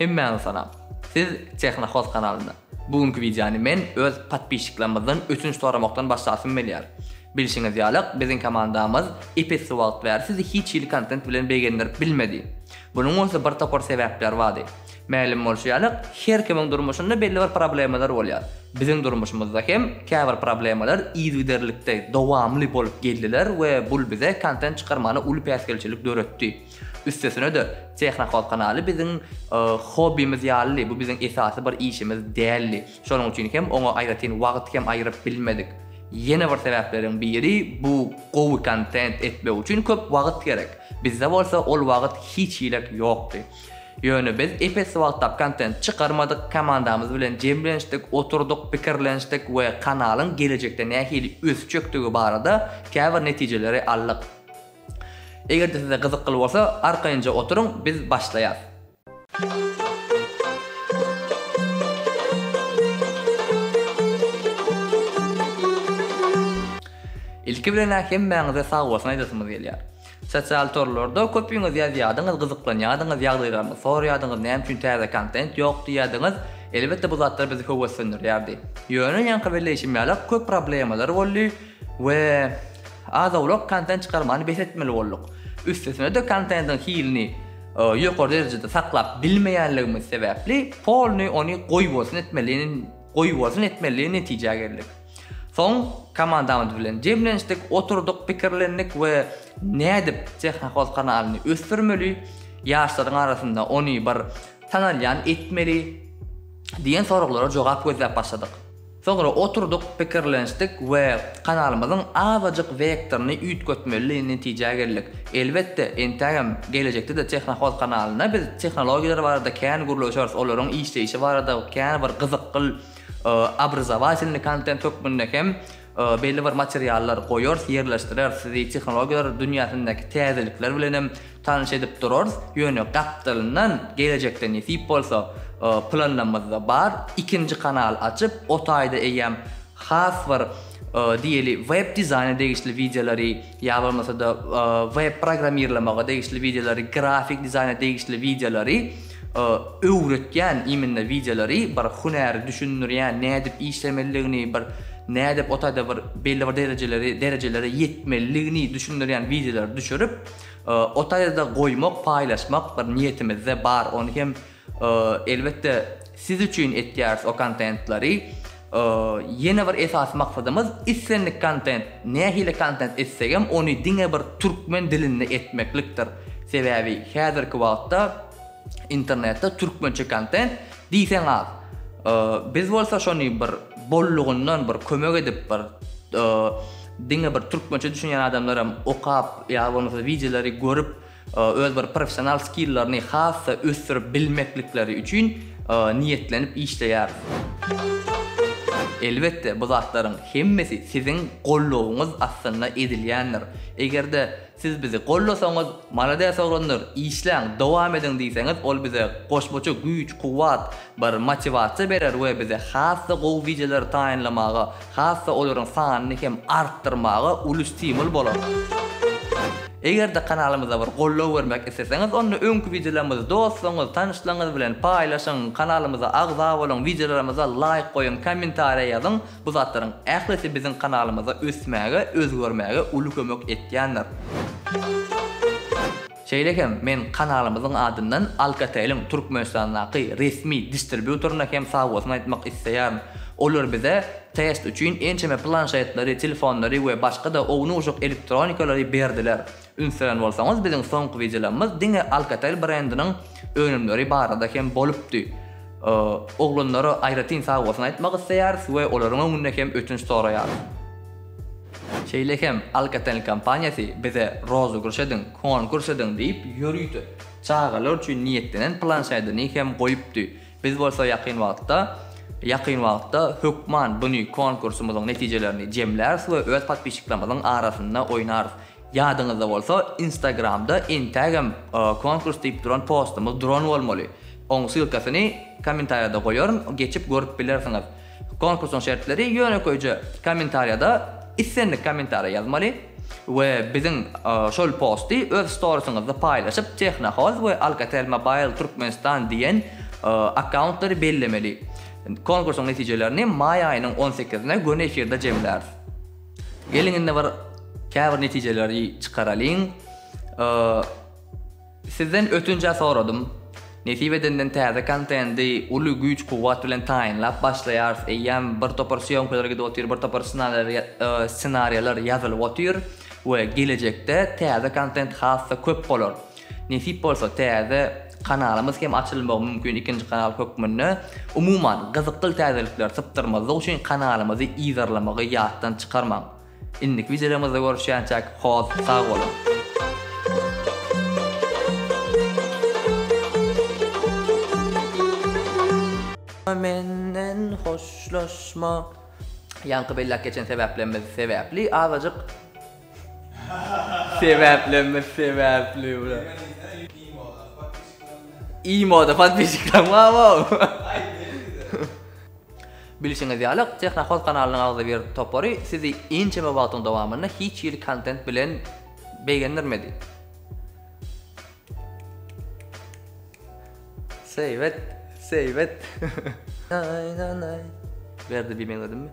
Hemmäňiz salam. Siz Texnohoz kanalyna. Bugünkü videony men öz patbişiklerimizden 3-nji soramokdan başlasym gelýär. Bilişiňiz ýalyk, biziň komandamyz epes wagt berdi, sizi hiç ýyl kontent bilen begendirip bilmedi. Bunuň öňe bir topar sebäpler bardy. Mälim bolýalyk, her kimiň durmuşynda belli bir problemler bolýar. Biziň durmuşymyzda hem käbir problemler ýygyderlikde dowamly bolup geldiler we bul bize kontent çykarmany uly päsgelçilik döretdi. Üstesine de Texnohoz kanaly biziň hobimiz ýaly, bu biziň esasy bir işimiz däldi. Şonuň üçin hem oňa aýratyn wagt hem aýryp bilmedik. Yeni bir sebäplerin biri bu gowy kontent etmek üçin köp wagt gerek. Bizde bolsa ol wagt hiç ýylak ýokdy. Ýöne biz epes wagtap kontent çykarmadyk, komandamyz bilen jemlenşdik, oturduk, pikirlenşdik we kanalyň gelecekde nähili ösçöktügi barada käbir netijeleri aldyk. Eger size gyzykly bolsa, arkaýynja oturuň, biz başlaýas. İlki bilen hemmäňize sag bolsun aýdasymyz gelýär. Sosial torlarda köpüňiz ýazýadyňyz, gyzyklanýadyňyz, ýagdaýlarmy soraýadyňyz, näme üçin täze kontent ýok diýädiňiz, elbetde bu zatlar bizi höweslendirýärdi. Ýöne ýanky birleşim ýaly köp problemler boldy we azawluk kontent çykarmany besetmeli bolduk. Üstesine de kontentin hilini ýokary derejede saklap bilmeýänligimiz sebäpli polny ony goýbolsun etmeli netije geldik. Soň komandamyz bilen jemlenşdik, oturduk, pikirlendik we nädip Texnohoz kanalyny ösdürmeli, ýaşlaryň arasynda ony bir tanalýan etmeli diýen soraglara jogap gözläp başladyk. Soňra oturduk, pikirlenşdik we kanalymyzyň awadyk vektoryny üýtgetmeli netije geldik. Elbetde entägem gelecekde de Texnohoz kanalyna biz tehnologiýalar barada kän gurulýar, olaryň işleýişi barada kän bir gyzykly образовательный kontent tökmünde hem belli bir materiallar goýar, ýerleşdirer, sizi tehnologiýalar dünýäsindäki täzelikler bilen tanyş edip durar. Ýöne gapdylyndan gelecekde nesip bolsa planlamamyzda bar. İkinji kanal açyp o taýda eýem has bir diýeli web dizaýna degişli videolary ýa bolmasa da web programmirlamaga degişli videolary, grafik dizaýna degişli videolary öwretýän iminne videolary bir hunäri düşündirýän, nädip işlemeligini, bir nädip o taýda bir belli bir derejelere ýetmeligini düşündirýän videolar düşürüp o taýda goýmak, paýlaşmak bir niýetimizde bar. Ony hem elbetde siz üçin etýärs o kontentleri. Yeni bir esas maksadymız islenlik kontent, nähili kontent etsegem ony diňe bir türkmen dilinde etmeklikdir. Sebäbi häzirki wagtda internetde türkmençe kontent diýsen az. Biz bolsa şonu bir bollugundan bir kömek edip bir diňe bir türkmençe düşünýän adamlara okap ýa bolmasa videolary görüp öz bir professional skilllerini hassa ösdürip bilmeklikleri üçin niýetlenip işleýär. Elbette bu zatlaryň hemmesi siziň gollawyňyz aslında edilýändir. Egerde siz bizi gollasaňyz, malades oglanlar, işläň, dowam ediň diýseňiz, ol bize goşmaça güýç, kuwat, bir motivasiýa berer we bize hassa gowy videolar taýinlamaga, hassa olaryň sanyny hem artdyrmaga uly stimul bolar. Egerde kanalymyza bir gollaw bermek isteseňiz, onu öňkü videolarymyzy dostlaryňyz, tanışlaryňyz bilen paýlaşyň, kanalymyza agza bolan videolarymyza like goýun, kommentariýa ýazyň. Bu zatlaryň ählisi biziň kanalymyza ösmäge, özgörmäge uly kömek etýändir. Şeýlekem men kanalymyzyň adyndan Alcatel'in Türkmenistandaky resmi distributoryna hem sag bolsun aýtmak isleýär. Olar bize test üçin ençeme planşetleri, telefonları we başga da ownuşuk elektronikalary berdiler. Ünsüren bolsaňyz biziň soňky videolarymyz diňe Alcatel brendiniň önümleri barada hem bolupdy. Oglanlara aýratyn sag bolsun aýtmak isleýäris we olaryň öňünde hem ötünç soraýar. Şeýlekem Alcatel kompaniýasy bize rozygryş edin, konkurs edin diýip ýörüýdi. Çağalar üçin niýetlenen planşetini hem goýupdy. Biz bolsa Ýakyn wagtda hökman buny konkursumyzyň netijelerini jemlärs we öz patbişiklerimizin arasynda oýnarys. Ýadyňyzda bolsa Instagramda entägem konkurs diýip duran postumyz duran bolmaly. Oň sylkasyny kommentariýada goýaryn, geçip görüp bilersiňiz. Konkursyň şertleri ýöne koýjy kommentariýada islenlik kommentariýa ýazmaly we biziň şol posti öz storiesyňyzda paýlaşyp Texnohoz we Alcatel Mobile Türkmenistan diýen accountları bellemeli. Konkursun neticelerini may ayının 18'ine göne efirde cemler. Gelin var käbir neticeleri çıkaralım. Sizden ötünce soradım. Nesibedenden täze kontendi ulu güç kuvvet bilen tayinlap başlayar. Eýem bir topar syýonkalara gidip otyr, bir topar senaryolar ýazylyp otyr we gelecekde täze kontent hassa köp bolar. Nesip bolsa täze kanalymız hem açylmagy mümkin, ikinji kanal hökmünde umuman gyzykly täzelikler sypdyrmagy üçin kanalymyzy izarlamagy ýatdan çykarmak. Indik videolarymyzda görüşýänçek hoş sag bolun. Menden hoşlaşma. Yankı bellak geçen sebepli. Azıcık sebepli bura. İyi moda patbişikler wow. Bilişiniz ýalyk Texnahol kanalynyň agzy bir topary sizi inçe wagtyň dowamında hiç ýyl kontent bilen beýgendirmedi. Save it. Verdi bilmedim mi?